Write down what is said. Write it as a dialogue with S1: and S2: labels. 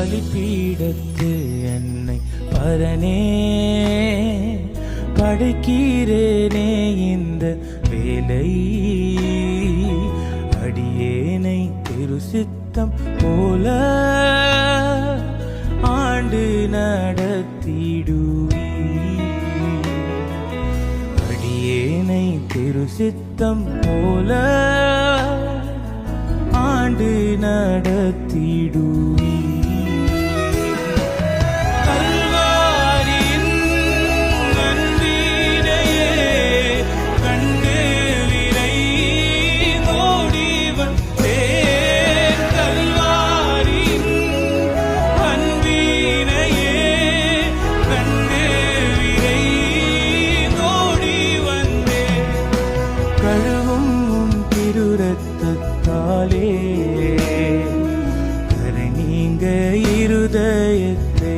S1: பலிபீடத்து என்னை பரனே படைக்கிறேனே இந்த வேலை அடியேனை திருசித்தம் போல ஆண்டு நடத்திடுவி அடியேனை திருசித்தம் போல ஆண்டு நடத்திடுவி கரை நீங்க இருதயத்தை